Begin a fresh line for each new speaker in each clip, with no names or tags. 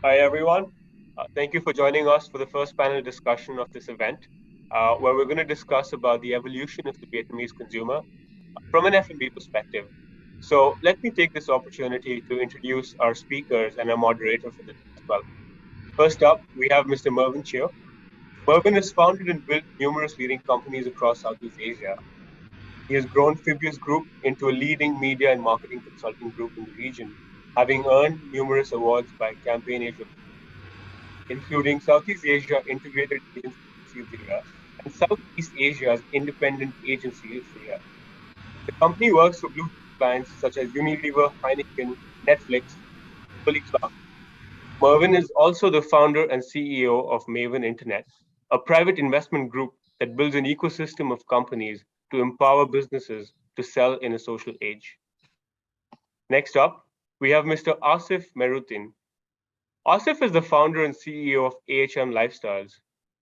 Hi, everyone. Thank you for joining us for the first panel discussion of this event, where we're going to discuss about the evolution of the Vietnamese consumer from an F&B perspective. So let me take this opportunity to introduce our speakers and our moderator for this as well. First up, we have Mr. Mervyn Cheo. Mervyn has founded and built numerous leading companies across Southeast Asia. He has grown Phibious Group into a leading media and marketing consulting group in the region, having earned numerous awards by Campaign Asia, including Southeast Asia Integrated Agency of the Year and Southeast Asia's Independent Agency of the Year. The company works for blue clients such as Unilever, Heineken, Netflix, Kimberly Clark. Mervyn is also the founder and CEO of Maven Internet, a private investment group that builds an ecosystem of companies to empower businesses to sell in a social age. Next up, we have Mr. Asif Mehrudeen. Asif is the founder and CEO of AHM Lifestyles,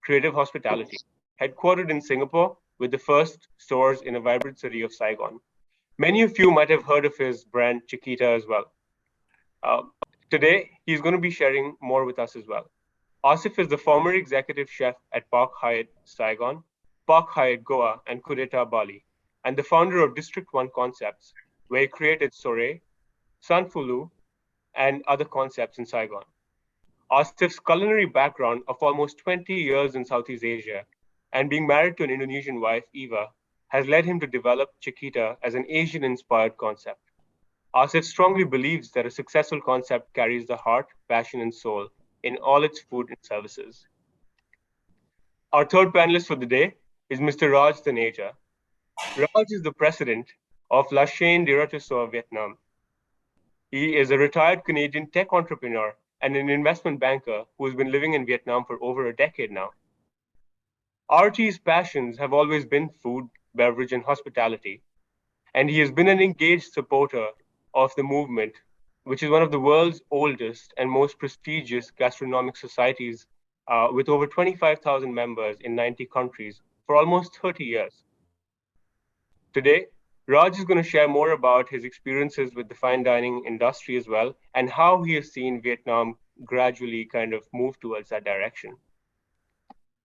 Creative Hospitality, headquartered in Singapore with the first stores in a vibrant city of Saigon. Many of you might have heard of his brand Chickita as well. Uh, Today, he's going to be sharing more with us as well. Asif is the former executive chef at Park Hyatt, Saigon, Park Hyatt, Goa, and Kudeta, Bali, and the founder of District 1 Concepts, where he created Sorae, Sanfulu, and other concepts in Saigon. Asif's culinary background of almost 20 years in Southeast Asia and being married to an Indonesian wife, Eva, has led him to develop Chiquita as an Asian-inspired concept. Asif strongly believes that a successful concept carries the heart, passion, and soul in all its food and services. Our third panelist for the day is Mr. Raj Taneja. Raj is the president of La Chaîne de Rôtisseurs, Vietnam. He is a retired Canadian tech entrepreneur and an investment banker who has been living in Vietnam for over a decade now. RT's passions have always been food, beverage, and hospitality, and he has been an engaged supporter of the movement, which is one of the world's oldest and most prestigious gastronomic societies, with over 25,000 members in 90 countries for almost 30 years. Today, Raj is going to share more about his experiences with the fine dining industry as well, and how he has seen Vietnam gradually kind of move towards that direction.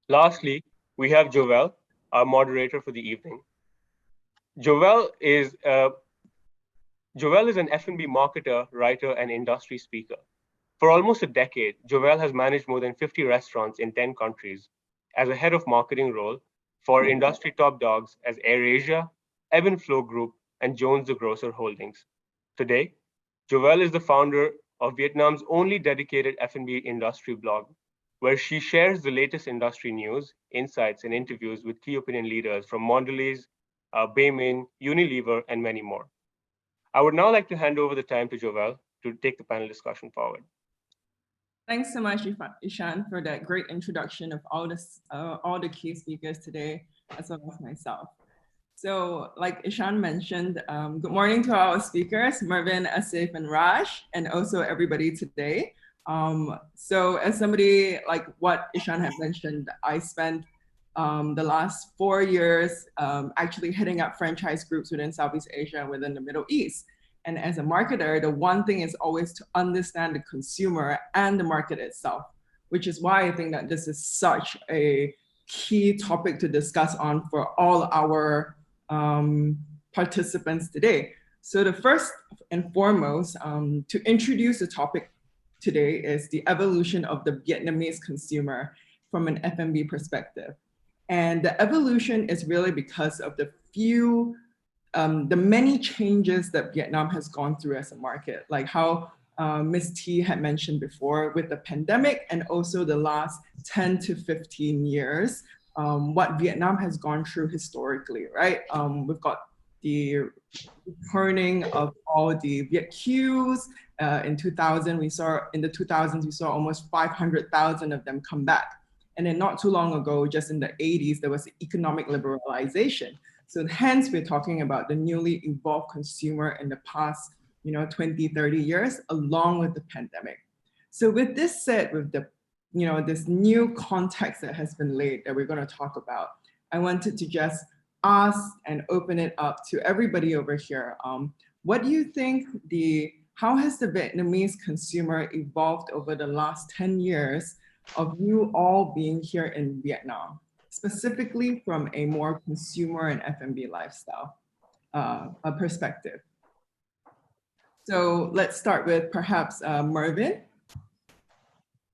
Lastly, we have Jovel, our moderator for the evening. Jovel is Jovel is an F&B marketer, writer, and industry speaker. For almost a decade, Jovel has managed more than 50 restaurants in 10 countries as a head of marketing role for industry top dogs as AirAsia, Ebb and Flow Group, and Jones the Grocer Holdings. Today, Jovel is the founder of Vietnam's only dedicated F&B industry blog, where she shares the latest industry news, insights, and interviews with key opinion leaders from Mondelez, Baymain, Unilever, and many more. I would now like to hand over the time to Jovel to take the panel discussion forward.
Thanks so much, Ishan, for that great introduction of all the key speakers today, as well as myself. So, like Ishan mentioned, good morning to our speakers, Mervyn, Asif, and Raj, and also everybody today. So, as somebody like what Ishan had mentioned, I spent the last 4 years actually heading up franchise groups within Southeast Asia and within the Middle East. And as a marketer, the one thing is always to understand the consumer and the market itself, which is why I think that this is such a key topic to discuss on for all our participants today. So the first and foremost, to introduce the topic today is the evolution of the Vietnamese consumer from an F&B perspective. And the evolution is really because of the many changes that Vietnam has gone through as a market, like how Ms. T had mentioned before with the pandemic and also the last 10 to 15 years, what Vietnam has gone through historically, right? We've got the returning of all the Viet Qs. In the 2000s, we saw almost 500,000 of them come back. And then not too long ago, just in the 80s, there was economic liberalization. So hence we're talking about the newly evolved consumer in the past, 20, 30 years, along with the pandemic. So with this said, with the, this new context that has been laid that we're going to talk about, I wanted to just ask and open it up to everybody over here. What do you think the how has the Vietnamese consumer evolved over the last 10 years of you all being here in Vietnam, specifically from a more consumer and F&B lifestyle perspective? So let's start with perhaps Mervyn.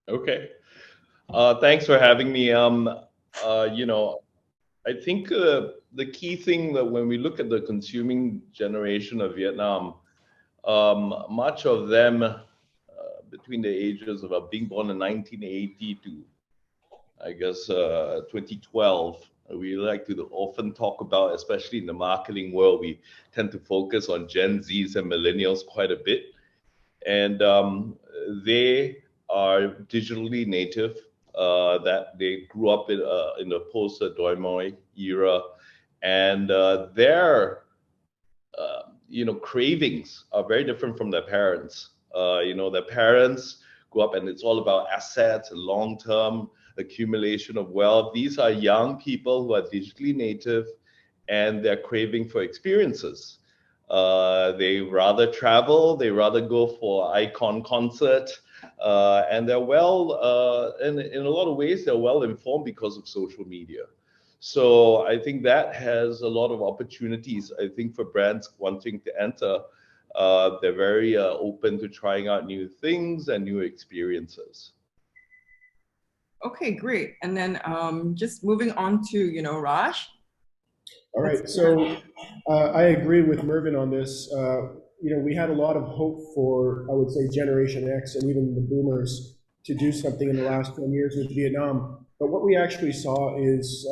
Okay. Thanks for having me. You know, I think the key thing that when we look at the consuming generation of Vietnam, much of them between the ages of being born in 1980 to, I guess, 2012, we like to often talk about, especially in the marketing world, we tend to focus on Gen Zs and millennials quite a bit. And they are digitally native, that they grew up in the post-Doi Moi era, and their you know, cravings are very different from their parents. You know, their parents grew up and it's all about assets and long-term accumulation of wealth. These are young people who are digitally native and they're craving for experiences. They rather travel, they rather go for icon concert, and they're well, in a lot of ways, they're well informed because of social media. So I think that has a lot of opportunities, I think, for brands wanting to enter. They're very open to trying out new things and new experiences.
Okay, great. And then just moving on to, you know, Raj.
All right, so I agree with Mervyn on this. You know, we had a lot of hope for, I would say, Generation X and even the boomers to do something in the last 10 years with Vietnam. But what we actually saw is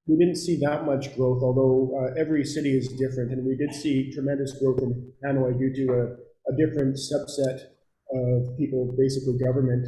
we didn't see that much growth, although every city is different. And we did see tremendous growth in Hanoi due to a different subset of people, basically government.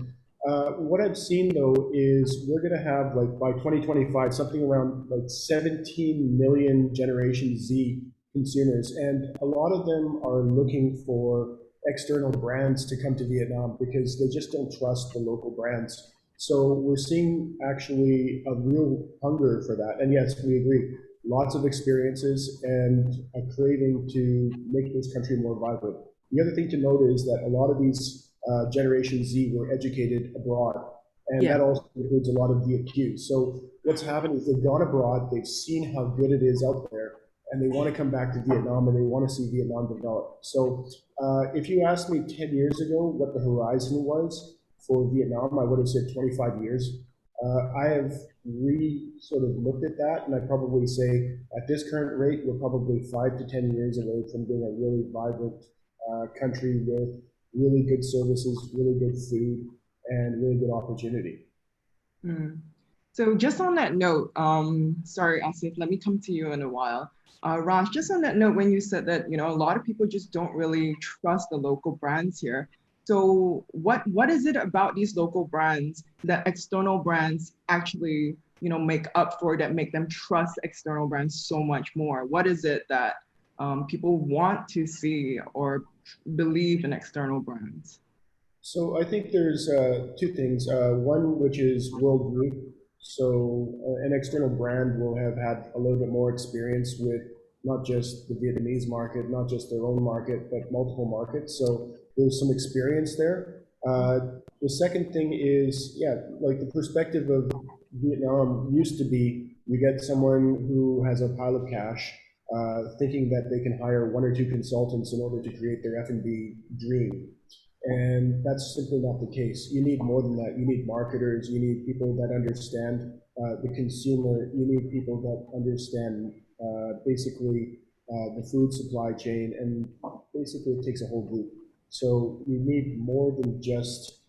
What I've seen though is we're going to have, like, by 2025 something around like 17 million Generation Z consumers, and a lot of them are looking for external brands to come to Vietnam because they just don't trust the local brands. So we're seeing actually a real hunger for that. And yes, we agree, lots of experiences and a craving to make this country more vibrant. The other thing to note is that a lot of these Generation Z were educated abroad, and that also includes a lot of the accused. So what's happened is they've gone abroad, they've seen how good it is out there, and they want to come back to Vietnam and they want to see Vietnam develop. So if you asked me 10 years ago what the horizon was for Vietnam, I would have said 25 years. I have sort of looked at that, and I'd probably say at this current rate, we're probably 5 to 10 years away from being a really vibrant country with really good services, really good food, and really good opportunity.
So just on that note, sorry, Asif, let me come to you in a while. Raj, just on that note, when you said that, you know, a lot of people just don't really trust the local brands here. So what is it about these local brands that external brands actually, you know, make up for, that make them trust external brands so much more? What is it that people want to see or believe in external brands?
So I think there's two things. One, which is worldview. So an external brand will have had a little bit more experience with not just the Vietnamese market, not just their own market, but multiple markets. So there's some experience there. The second thing is, yeah, like the perspective of Vietnam used to be, you get someone who has a pile of cash, thinking that they can hire 1 or 2 consultants in order to create their F&B dream. And that's simply not the case. You need more than that. You need marketers, you need people that understand the consumer, you need people that understand basically the food supply chain, and basically it takes a whole group. So you need more than just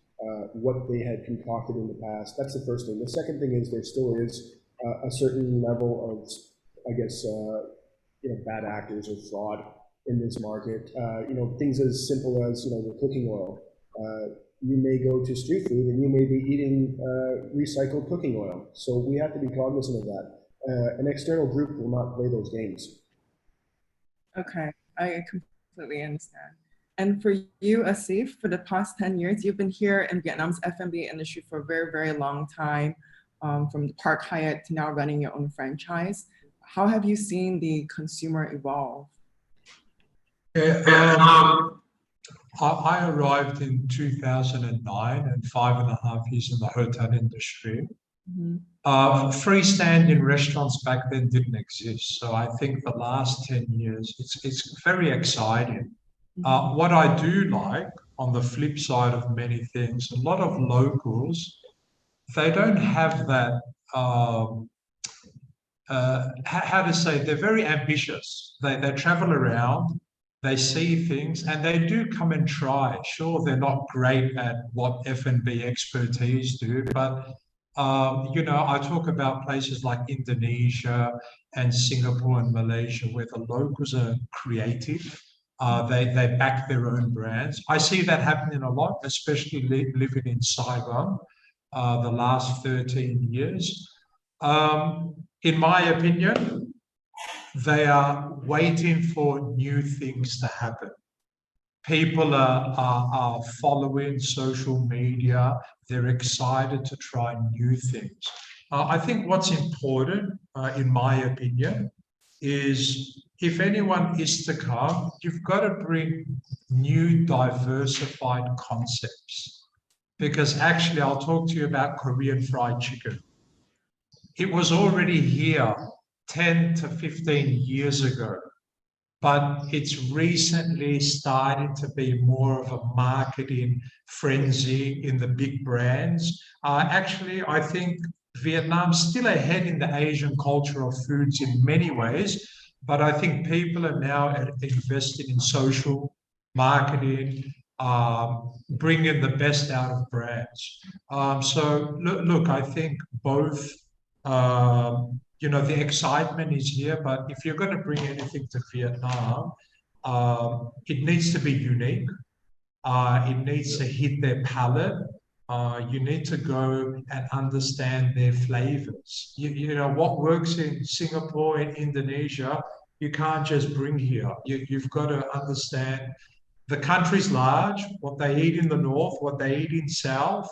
what they had concocted in the past. That's the first thing. The second thing is there still is a certain level of, I guess, you know, bad actors or fraud in this market. You know, things as simple as, you know, the cooking oil. You may go to street food and you may be eating recycled cooking oil. So we have to be cognizant of that. An external group will not play those games.
Okay, I completely understand. And for you, Asif, for the past 10 years, you've been here in Vietnam's F&B industry for a very, very long time, from the Park Hyatt to now running your own franchise. How have you seen the consumer evolve?
I arrived in 2009 and 5.5 years in the hotel industry.
Mm-hmm.
Freestanding restaurants back then didn't exist. So I think the last 10 years, it's very exciting. What I do like, on the flip side of many things, a lot of locals, they don't have that, how to say, they're very ambitious. They travel around, they see things, and they do come and try. Sure, they're not great at what F&B expertise do, but you know, I talk about places like Indonesia and Singapore and Malaysia where the locals are creative. They back their own brands. I see that happening a lot, especially living in Saigon the last 13 years. In my opinion, they are waiting for new things to happen. People are following social media. They're excited to try new things. I think what's important, in my opinion, is if anyone is to come, you've got to bring new diversified concepts. Because actually, I'll talk to you about Korean fried chicken. It was already here 10 to 15 years ago, but it's recently starting to be more of a marketing frenzy in the big brands. Actually, I think Vietnam's still ahead in the Asian culture of foods in many ways, but I think people are now investing in social marketing, bringing the best out of brands. So look, I think both, you know, the excitement is here, but if you're going to bring anything to Vietnam, it needs to be unique. It needs to hit their palate. You need to go and understand their flavors. You know, what works in Singapore and Indonesia, you can't just bring here. You've got to understand the country's large, what they eat in the north, what they eat in south.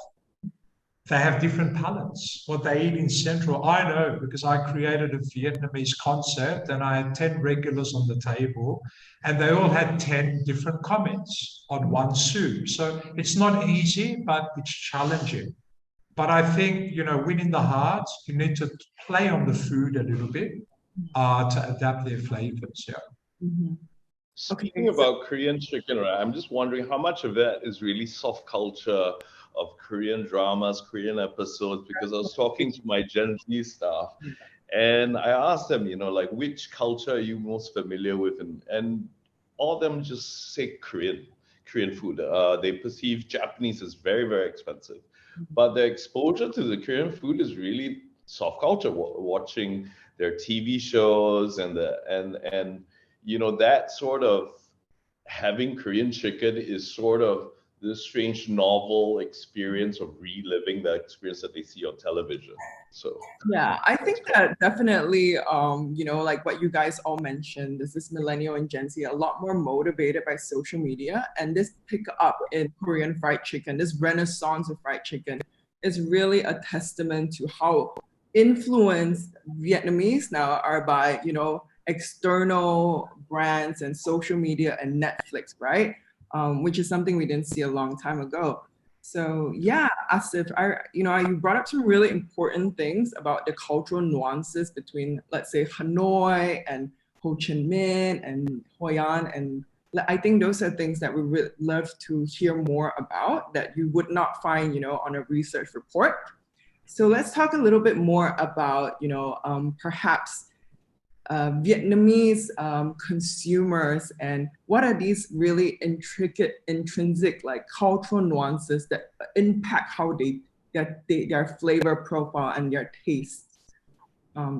They have different palates. What they eat in Central, I know because I created a Vietnamese concept and I had 10 regulars on the table and they all had 10 different comments on one soup. So it's not easy, but it's challenging. But I think, you know, winning the hearts, you need to play on the food a little bit to adapt their flavors. Yeah.
Mm-hmm.
Speaking about Korean chicken, right, I'm just wondering how much of that is really soft culture of Korean dramas, Korean episodes, because I was talking to my Gen Z staff and I asked them, you know, like, which culture are you most familiar with? And all of them just say Korean food. They perceive Japanese as very, very expensive. But their exposure to the Korean food is really soft culture, watching their TV shows and you know, that sort of having Korean chicken is sort of this strange novel experience of reliving the experience that they see on television. So
yeah, I think that definitely, you know, like what you guys all mentioned, this millennial and Gen Z a lot more motivated by social media, and this pick up in Korean fried chicken, this renaissance of fried chicken, is really a testament to how influenced Vietnamese now are by, you know, external brands and social media and Netflix, right? Which is something we didn't see a long time ago. So yeah, Asif, you brought up some really important things about the cultural nuances between, let's say, Hanoi and Ho Chi Minh and Hoi An, and I think those are things that we would love to hear more about that you would not find, you know, on a research report. So let's talk a little bit more about, you know, perhaps Vietnamese consumers and what are these really intricate, intrinsic, like cultural nuances that impact how their flavor profile and their taste.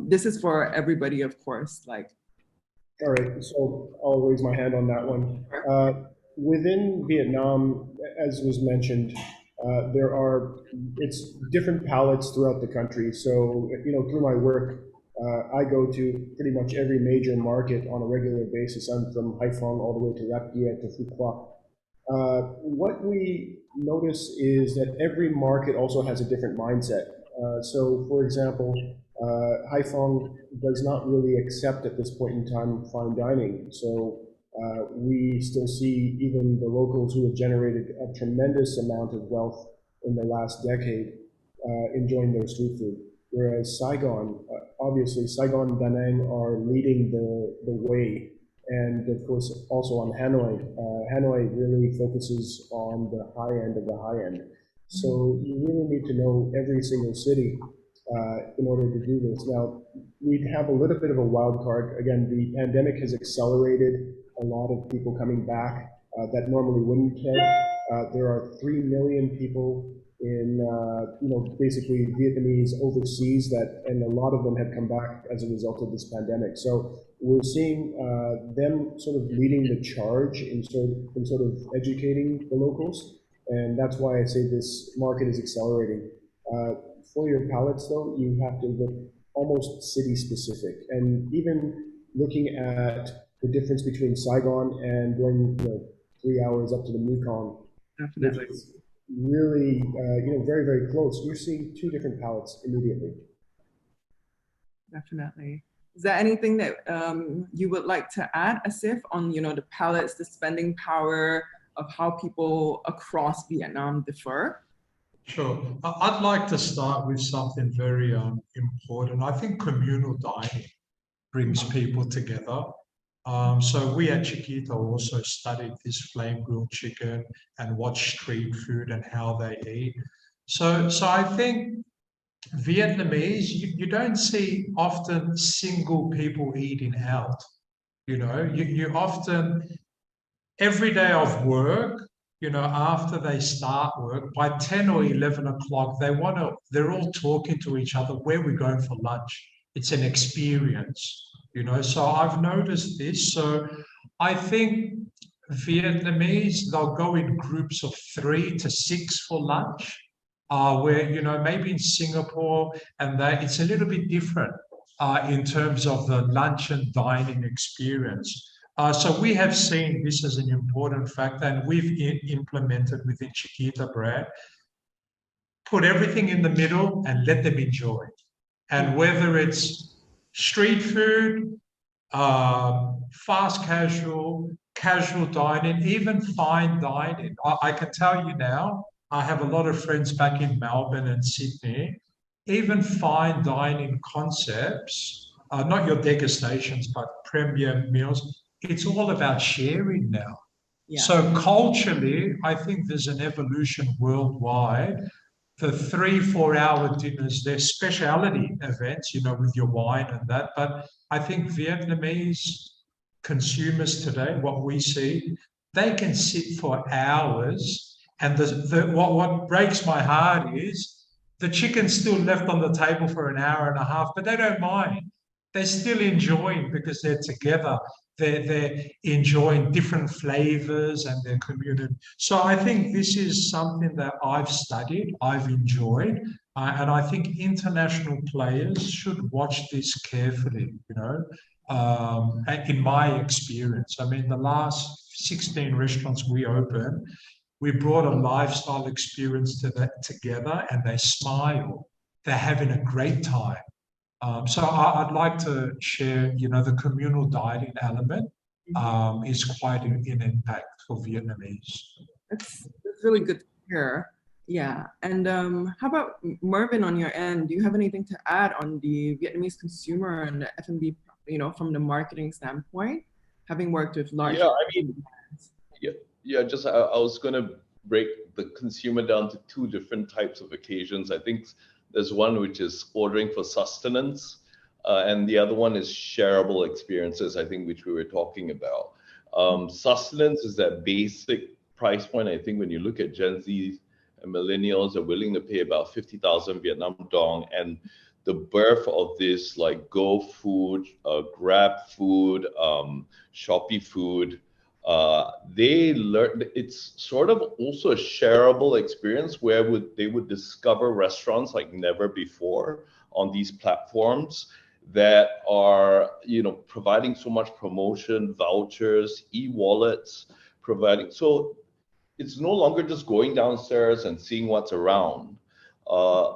This is for everybody, of course. Like,
all right, so I'll raise my hand on that one. Within Vietnam, as was mentioned, it's different palates throughout the country. So, you know, through my work, I go to pretty much every major market on a regular basis. I'm from Haiphong all the way to Rap Gia to Phu Quoc. What we notice is that every market also has a different mindset. So, for example, Haiphong does not really accept at this point in time fine dining. So we still see even the locals who have generated a tremendous amount of wealth in the last decade enjoying their street food. Whereas Saigon, obviously Saigon and Da Nang are leading the way. And of course, also on Hanoi. Hanoi really focuses on the high end of the high end. So you really need to know every single city in order to do this. Now, we have a little bit of a wild card. Again, the pandemic has accelerated a lot of people coming back that normally wouldn't have. There are 3 million people in, basically Vietnamese overseas and a lot of them have come back as a result of this pandemic. So we're seeing them sort of leading the charge in sort of educating the locals. And that's why I say this market is accelerating. For your palates, though, you have to look almost city specific. And even looking at the difference between Saigon and going 3 hours up to the Mekong,
Definitely.
which is really very, very close. You're seeing two different palates immediately.
Definitely. Is there anything that you would like to add, Asif, on the palates, the spending power of how people across Vietnam differ?
Sure. I'd like to start with something very important. I think communal dining brings people together. So we at Chickita also studied this flame-grilled chicken and watched street food and how they eat. So I think Vietnamese, you don't see often single people eating out. You often, every day of work, after they start work, by 10 or 11 o'clock, they're all talking to each other, where we're going for lunch. It's an experience, so I've noticed this. So I think Vietnamese, they'll go in groups of 3 to 6 for lunch, where, maybe in Singapore, and it's a little bit different in terms of the lunch and dining experience. So we have seen this as an important factor, and we've implemented within Chickita brand, put everything in the middle and let them enjoy. And whether it's street food, fast casual dining, even fine dining. I can tell you now, I have a lot of friends back in Melbourne and Sydney, even fine dining concepts, not your degustations, but premier meals. It's all about sharing now. Yeah. So culturally, I think there's an evolution worldwide. The 3-4 hour dinners, they're specialty events, with your wine and that. But I think Vietnamese consumers today, what we see, they can sit for hours. And what breaks my heart is the chicken's still left on the table for an hour and a half, but they don't mind. They're still enjoying because they're together. They're enjoying different flavors and they're communal. So I think this is something that I've studied, I've enjoyed, and I think international players should watch this carefully, in my experience. I mean, the last 16 restaurants we opened, we brought a lifestyle experience together, and they smile. They're having a great time. So I'd like to share, the communal dining element is quite an impact for Vietnamese.
That's really good to hear. Yeah. And how about Mervyn on your end? Do you have anything to add on the Vietnamese consumer and the F&B, from the marketing standpoint, having worked with large brands?
Just I was going to break the consumer down to 2 different types of occasions. I think there's one which is ordering for sustenance, and the other one is shareable experiences, I think, which we were talking about. Sustenance is that basic price point. I think when you look at Gen Z and millennials are willing to pay about 50,000 Vietnam dong, and the birth of this like Go Food, Grab Food, Shopee Food, they learned it's sort of also a shareable experience where they would discover restaurants like never before on these platforms that are providing so much promotion, vouchers, e-wallets, providing. So it's no longer just going downstairs and seeing what's around.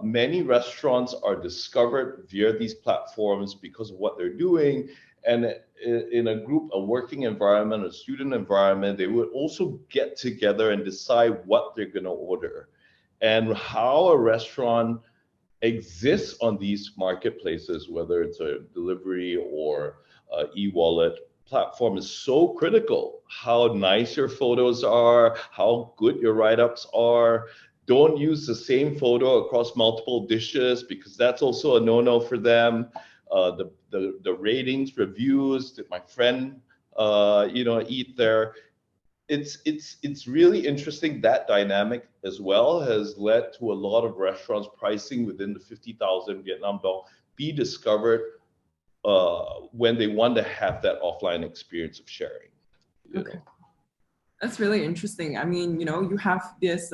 Many restaurants are discovered via these platforms because of what they're doing. And in a group, a working environment, a student environment, they would also get together and decide what they're going to order. And how a restaurant exists on these marketplaces, whether it's a delivery or e-wallet platform, is so critical. How nice your photos are, how good your write-ups are. Don't use the same photo across multiple dishes, because that's also a no-no for them. The ratings, reviews, did my friend eat there? It's really interesting. That dynamic as well has led to a lot of restaurants pricing within the 50,000 Vietnam dong be discovered when they want to have that offline experience of sharing.
Okay. That's really interesting. I mean, you have this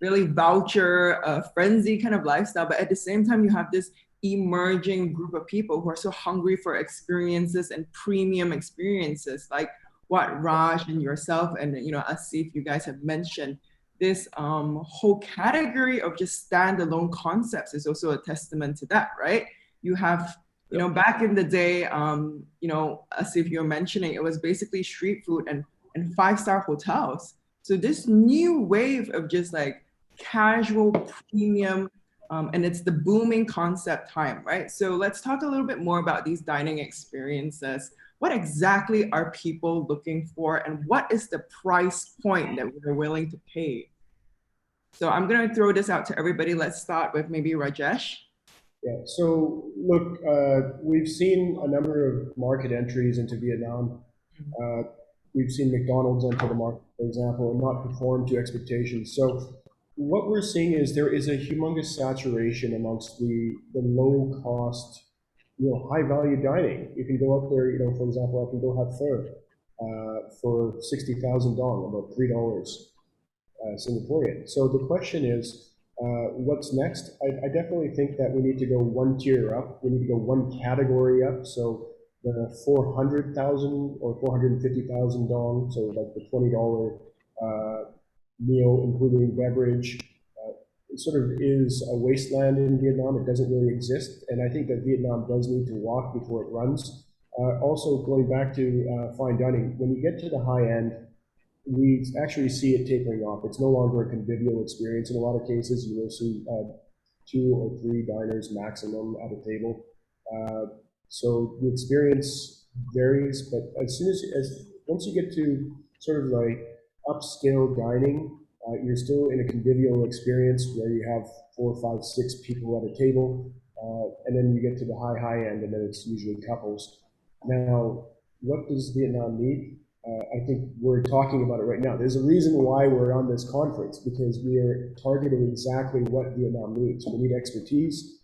really voucher frenzy kind of lifestyle, but at the same time, you have this emerging group of people who are so hungry for experiences and premium experiences, like what Raj and yourself and Asif, you guys have mentioned. This whole category of just standalone concepts is also a testament to that, right? You have, back in the day, Asif, you're mentioning, it was basically street food and five-star hotels. So this new wave of just like casual premium, and it's the booming concept time, right? So let's talk a little bit more about these dining experiences. What exactly are people looking for, and what is the price point that we're willing to pay? So I'm going to throw this out to everybody. Let's start with maybe Rajesh.
Yeah, so look, we've seen a number of market entries into Vietnam. We've seen McDonald's enter the market, for example, and not perform to expectations. So what we're seeing is there is a humongous saturation amongst the low cost, high value dining. You can go up there, for example, I can go have pho for 60,000 dong, about $3 Singaporean. So the question is, what's next? I definitely think that we need to go one tier up. We need to go one category up. So the 400,000 or 450,000 dong, so like the $20 meal, including beverage, it sort of is a wasteland in Vietnam. It doesn't really exist. And I think that Vietnam does need to walk before it runs. Also, going back to fine dining, when you get to the high end, we actually see it tapering off. It's no longer a convivial experience. In a lot of cases, you will see 2 or 3 diners maximum at a table. So the experience varies, but once you get to sort of like upscale dining, you're still in a convivial experience where you have 4, 5, 6 people at a table, and then you get to the high end, and then it's usually couples. Now, what does Vietnam need? I think we're talking about it right now. There's a reason why we're on this conference, because we are targeting exactly what Vietnam needs. We need expertise.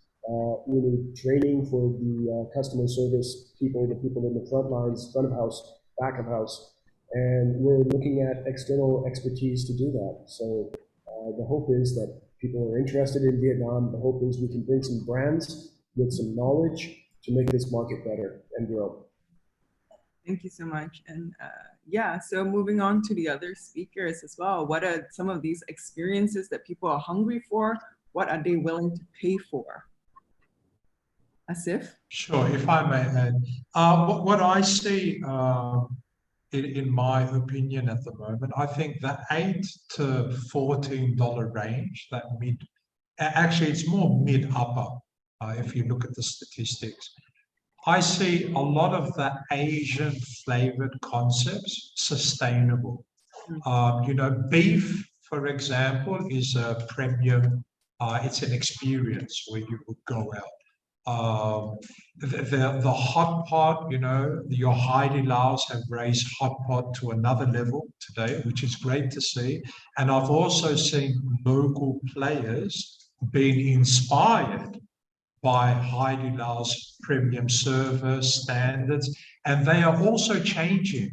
We need training for the customer service people, the people in the front lines, front of house, back of house. And we're looking at external expertise to do that. So the hope is that people are interested in Vietnam. The hope is we can bring some brands with some knowledge to make this market better and grow.
Thank you so much. And yeah, so moving on to the other speakers as well. What are some of these experiences that people are hungry for? What are they willing to pay for? Asif?
Sure, if I may add. What I see, in my opinion at the moment, I think the $8 to $14 range, that actually it's more mid-upper, if you look at the statistics. I see a lot of the Asian flavored concepts sustainable. Beef, for example, is a premium. It's an experience where you would go out. The hot pot, your Hai Di Laos have raised hot pot to another level today, which is great to see. And I've also seen local players being inspired by Hai Di Lao's premium service standards, and they are also changing.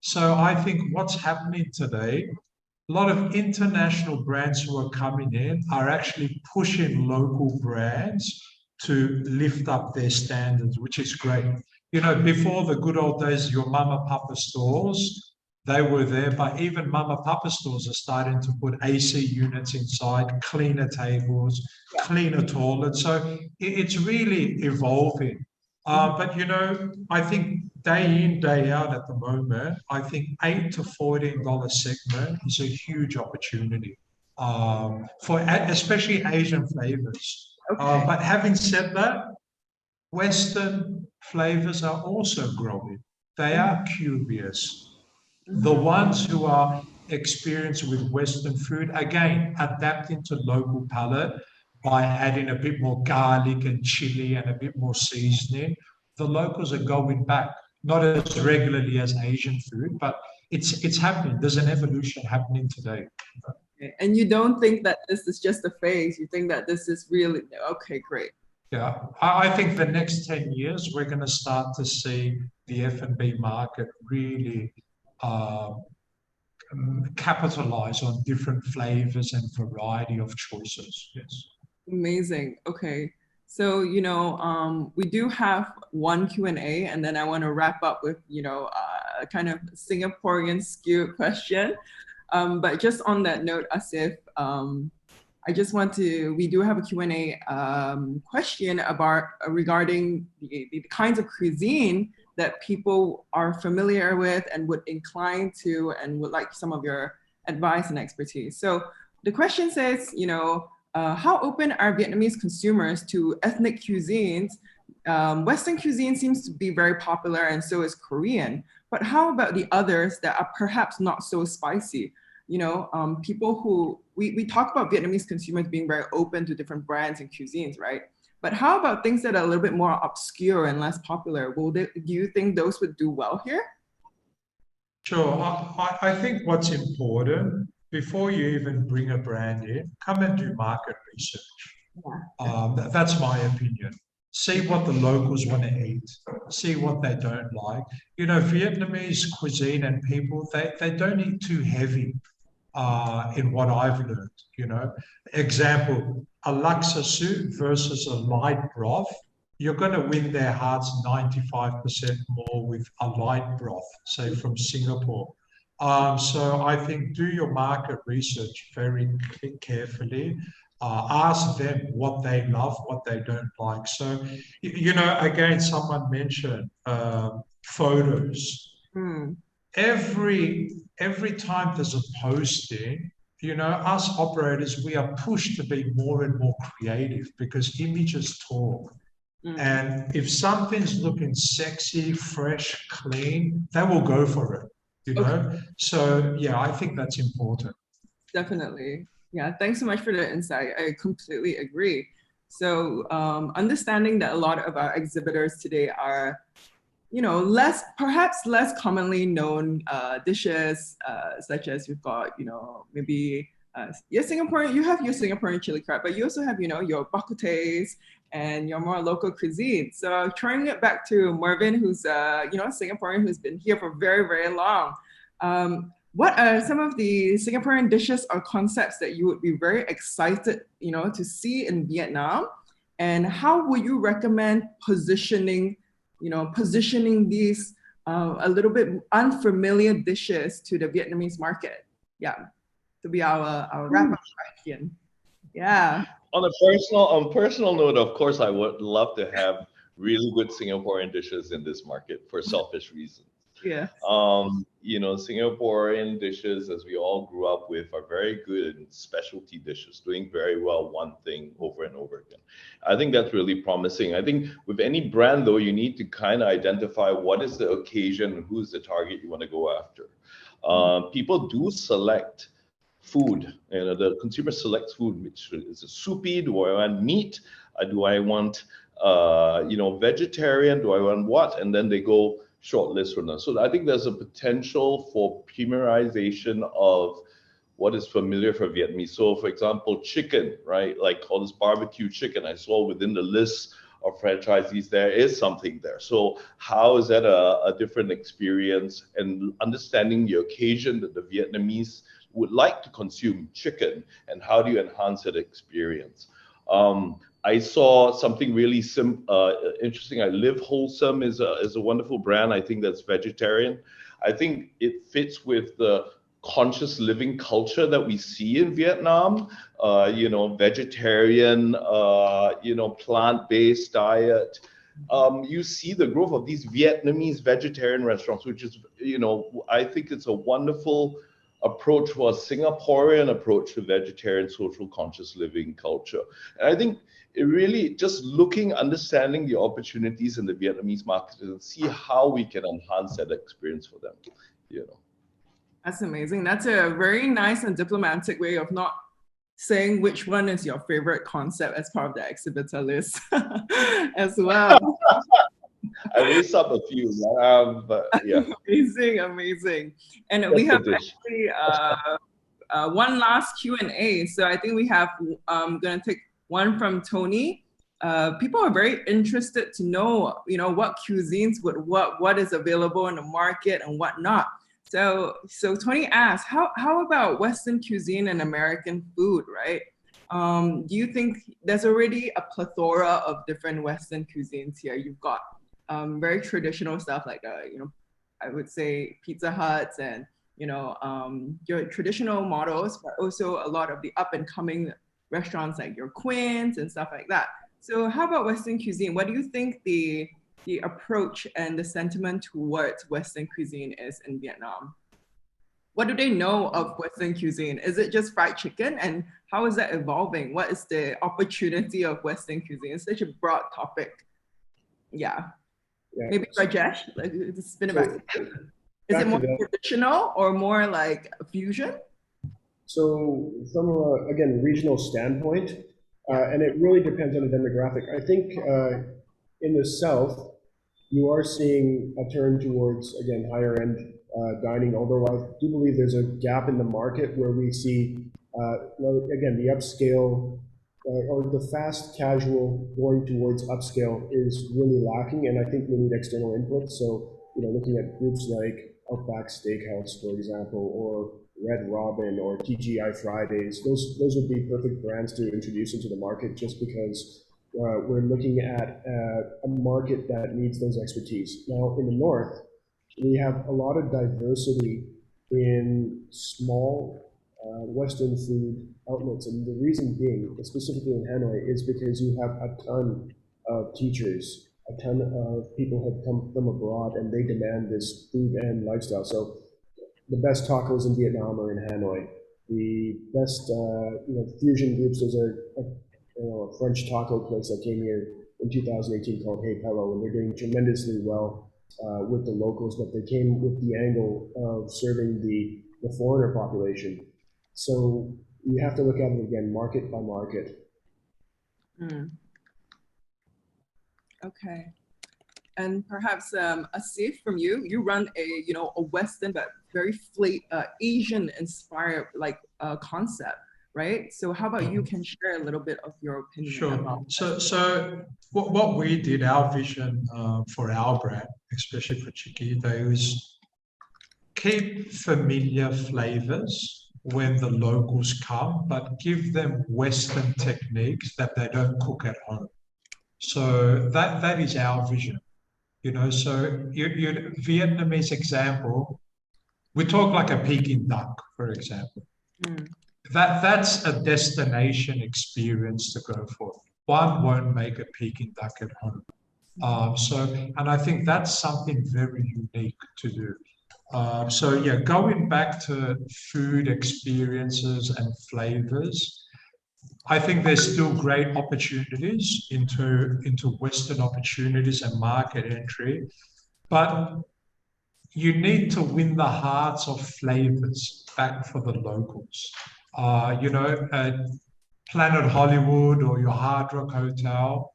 So I think what's happening today, a lot of international brands who are coming in are actually pushing local brands to lift up their standards, which is great. Before the good old days, your mama papa stores, they were there, but even mama papa stores are starting to put AC units inside, cleaner tables, cleaner toilets. So it's really evolving. But, you know, I think day in, day out at the moment, I think $8 to $14 segment is a huge opportunity for especially Asian flavors.
Okay.
But having said that, Western flavors are also growing. They are curious. The ones who are experienced with Western food, again, adapting to local palate by adding a bit more garlic and chili and a bit more seasoning. The locals are going back, not as regularly as Asian food, but it's happening. There's an evolution happening today.
Okay. And you don't think that this is just a phase? You think that this is really, okay, great.
Yeah, I think the next 10 years, we're going to start to see the F&B market really capitalize on different flavors and variety of choices. Yes.
Amazing. Okay. So, you know, we do have one Q&A, and then I want to wrap up with, you know, a kind of Singaporean skewed question. But just on that note, Asif, I just want to, we do have a Q&A question about regarding the kinds of cuisine that people are familiar with and would incline to and would like some of your advice and expertise. So the question says, you know, how open are Vietnamese consumers to ethnic cuisines? Western cuisine seems to be very popular, and so is Korean. But how about the others that are perhaps not so spicy? You know, people who, we talk about Vietnamese consumers being very open to different brands and cuisines, right? But how about things that are a little bit more obscure and less popular? Do you think those would do well here?
Sure. I think what's important, before you even bring a brand in, come and do market research.
Yeah.
That's my opinion. See what the locals want to eat, see what they don't like. You know, Vietnamese cuisine and people, they don't eat too heavy in what I've learned, you know. Example, a laksa soup versus a light broth, you're going to win their hearts 95% more with a light broth, say from Singapore. So I think do your market research very carefully. Ask them what they love, what they don't like. So, you know, again, someone mentioned photos. Every time there's a posting, you know, us operators, we are pushed to be more and more creative because images talk. And if something's looking sexy, fresh, clean, they will go for it, you know? So, yeah, I think that's important.
Definitely. Yeah, thanks so much for the insight. I completely agree. So understanding that a lot of our exhibitors today are, you know, perhaps less commonly known dishes, such as you've got, you know, maybe your Singaporean, you have your Singaporean chili crab, but you also have, you know, your bak kut tehs and your more local cuisine. So turning it back to Mervyn, who's, you know, Singaporean who's been here for very, very long. What are some of the Singaporean dishes or concepts that you would be very excited, you know, to see in Vietnam? And how would you recommend positioning these a little bit unfamiliar dishes to the Vietnamese market? Yeah, to be our wrap-up question. Yeah.
On a personal note, of course, I would love to have really good Singaporean dishes in this market for selfish reasons.
Yeah.
You know, Singaporean dishes, as we all grew up with, are very good in specialty dishes, doing very well one thing over and over again. I think that's really promising. I think with any brand, though, you need to kind of identify what is the occasion and who's the target you want to go after. People do select food, you know, the consumer selects food, which is a soupy, do I want meat? Do I want, you know, vegetarian? Do I want what? And then they go shortlist from that. So I think there's a potential for premiumization of what is familiar for Vietnamese. So for example, chicken, right? Like all this barbecue chicken, I saw within the list of franchisees, there is something there. So how is that a different experience, and understanding the occasion that the Vietnamese would like to consume chicken, and how do you enhance that experience? I saw something really interesting. I Live Wholesome is a wonderful brand. I think that's vegetarian. I think it fits with the conscious living culture that we see in Vietnam. Vegetarian, plant-based diet. You see the growth of these Vietnamese vegetarian restaurants, which is, I think it's a wonderful approach to a Singaporean approach to vegetarian social conscious living culture. And I think it really just understanding the opportunities in the Vietnamese market and see how we can enhance that experience for them.
That's amazing. That's a very nice and diplomatic way of not saying which one is your favorite concept as part of the exhibitor list as well.
I raised up a few, but yeah.
Amazing. And we have actually one last Q&A. So I think we have, I'm going to take one from Tony. People are very interested to know, what cuisines what is available in the market and what not. So Tony asked, how about Western cuisine and American food, right? Do you think there's already a plethora of different Western cuisines here? You've got very traditional stuff like, I would say Pizza Huts and, your traditional models, but also a lot of the up and coming restaurants like your Quinns and stuff like that. So how about Western cuisine? What do you think the approach and the sentiment towards Western cuisine is in Vietnam? What do they know of Western cuisine? Is it just fried chicken? And how is that evolving? What is the opportunity of Western cuisine? It's such a broad topic. Yeah. Maybe Rajesh, spin it back. Is it more traditional or more like a fusion?
So from a, again, regional standpoint, and it really depends on the demographic. I think in the South, you are seeing a turn towards, again, higher end dining, although I do believe there's a gap in the market where we see, again, the upscale or the fast casual going towards upscale is really lacking, and I think we need external input. So, looking at groups like Outback Steakhouse, for example, or Red Robin or TGI Fridays, those would be perfect brands to introduce into the market, just because we're looking at a market that needs those expertise. Now, in the North, we have a lot of diversity in small Western food outlets, and the reason being, specifically in Hanoi, is because you have a ton of teachers, a ton of people have come from abroad, and they demand this food and lifestyle. So the best tacos in Vietnam are in Hanoi. The best fusion groups. There's a French taco place that came here in 2018 called Hey Pello, and they're doing tremendously well with the locals, but they came with the angle of serving the foreigner population. So you have to look at it again, market by market.
Okay. And perhaps Asif, from you run a Western but very Asian inspired concept, right? So how about you can share a little bit of your opinion?
Sure. So what we did, our vision for our brand, especially for Chickita, is keep familiar flavors when the locals come, but give them Western techniques that they don't cook at home. So that is our vision. So your Vietnamese example, we talk like a Peking duck, for example. That's a destination experience to go for. One won't make a Peking duck at home. And I think that's something very unique to do. So yeah, going back to food experiences and flavors, I think there's still great opportunities into Western opportunities and market entry, but you need to win the hearts of flavors back for the locals. Planet Hollywood or your Hard Rock Hotel,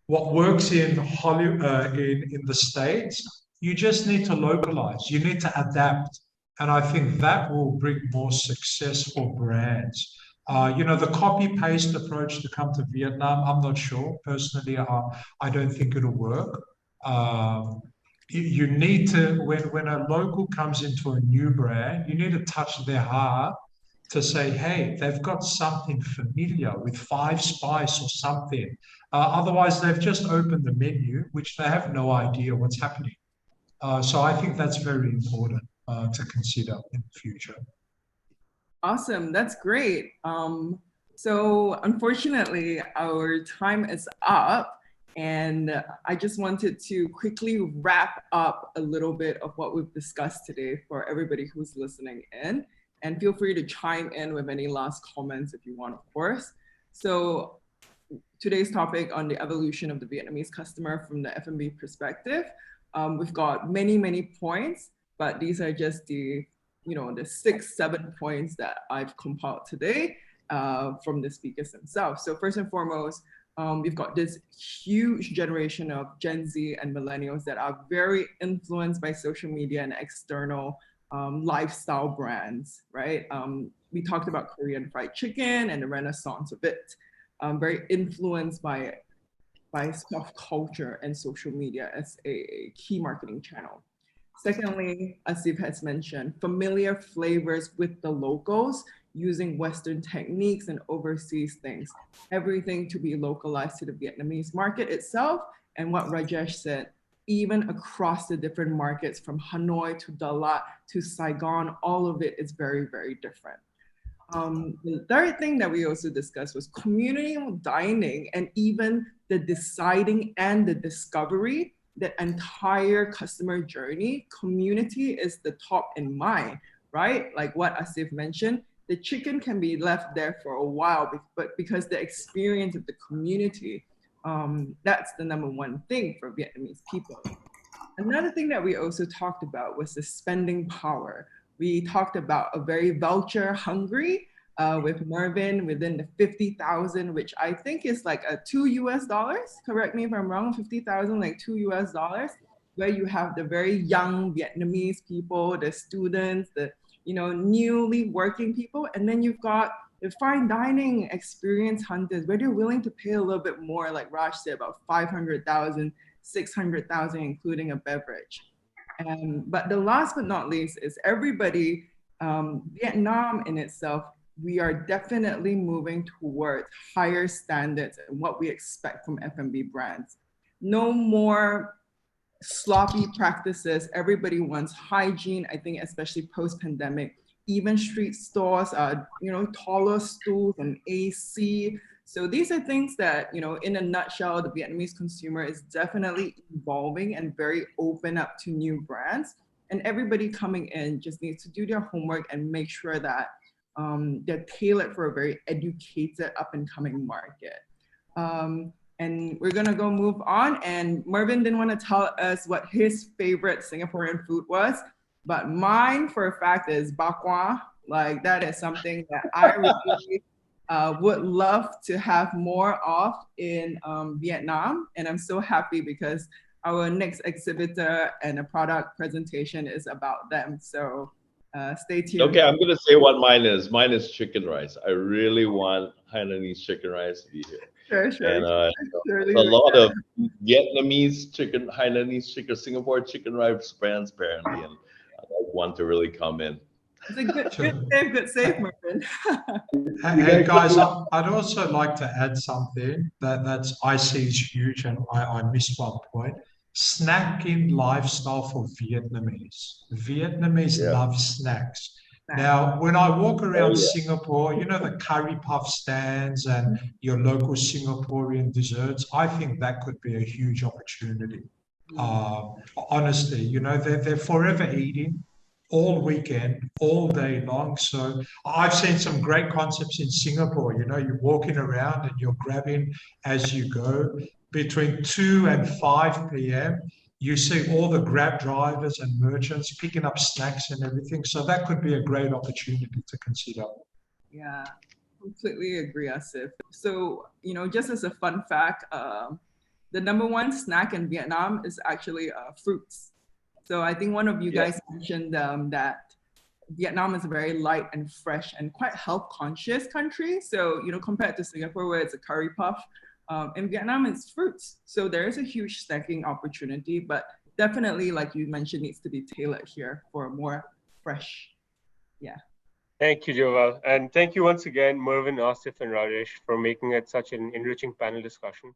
what works in Hollywood, in the States, you just need to localize. You need to adapt, and I think that will bring more success for brands. The copy-paste approach to come to Vietnam, I'm not sure. Personally, I don't think it'll work. You need to, when a local comes into a new brand, you need to touch their heart to say, hey, they've got something familiar with 5 spice or something. Otherwise, they've just opened the menu, which they have no idea what's happening. So I think that's very important to consider in the future.
Awesome, that's great. So unfortunately, our time is up, and I just wanted to quickly wrap up a little bit of what we've discussed today for everybody who's listening in. And feel free to chime in with any last comments if you want, of course. So today's topic on the evolution of the Vietnamese customer from the F&B perspective. We've got many, many points, but these are just the, the 6-7 points that I've compiled today from the speakers themselves. So first and foremost, we've got this huge generation of Gen Z and millennials that are very influenced by social media and external lifestyle brands, right? We talked about Korean fried chicken and the renaissance of it. Very influenced by soft culture and social media as a key marketing channel. Secondly, Asif has mentioned, familiar flavors with the locals using Western techniques and overseas things. Everything to be localized to the Vietnamese market itself. And what Rajesh said, even across the different markets from Hanoi to Dalat to Saigon, all of it is very, very different. The third thing that we also discussed was communal dining, and even the deciding and the discovery, the entire customer journey. Community is the top in mind, right? Like what Asif mentioned, the chicken can be left there for a while, but because the experience of the community, that's the #1 thing for Vietnamese people. Another thing that we also talked about was the spending power. We talked about a very voucher hungry with Mervyn within the 50,000, which I think is like $2 US. Correct me if I'm wrong, 50,000, like $2 US, where you have the very young Vietnamese people, the students, the newly working people, and then you've got the fine dining experience hunters, where they're willing to pay a little bit more, like Raj said, about 500,000, 600,000, including a beverage. But the last but not least is everybody, Vietnam in itself, we are definitely moving towards higher standards and what we expect from F&B brands. No more sloppy practices. Everybody wants hygiene, I think, especially post-pandemic. Even street stores are, taller stools and AC. So these are things that, in a nutshell, the Vietnamese consumer is definitely evolving and very open up to new brands. And everybody coming in just needs to do their homework and make sure that they're tailored for a very educated up and coming market. And we're gonna go move on. And Mervyn didn't want to tell us what his favorite Singaporean food was, but mine for a fact is bak kwa. Like that is something that I really would love to have more of in Vietnam. And I'm so happy because our next exhibitor and a product presentation is about them. So stay tuned.
Okay, I'm going to say what mine is. Mine is chicken rice. I really want Hainanese chicken rice to be here.
Sure.
And a lot of Vietnamese chicken, Hainanese chicken, Singapore chicken rice brands apparently, and I want to really come in.
It's a good save, Mervyn.
Hey guys, I'd also like to add something that's I see is huge, and I missed one point. Snacking lifestyle for Vietnamese. Vietnamese love snacks. Now, when I walk around Singapore, the curry puff stands and your local Singaporean desserts, I think that could be a huge opportunity. Honestly, they're forever eating all weekend, all day long. So I've seen some great concepts in Singapore. You're walking around and you're grabbing as you go. Between 2 and 5 p.m., you see all the Grab drivers and merchants picking up snacks and everything. So that could be a great opportunity to consider.
Yeah, completely agree, Asif. So, just as a fun fact, the #1 snack in Vietnam is actually fruits. So I think one of you guys mentioned that Vietnam is a very light and fresh and quite health conscious country. So, compared to Singapore where it's a curry puff, in Vietnam it's fruits. So there is a huge snacking opportunity, but definitely, like you mentioned, needs to be tailored here for a more fresh. Yeah.
Thank you, Jovel. And thank you once again, Mervyn, Asif, and Rajesh, for making it such an enriching panel discussion.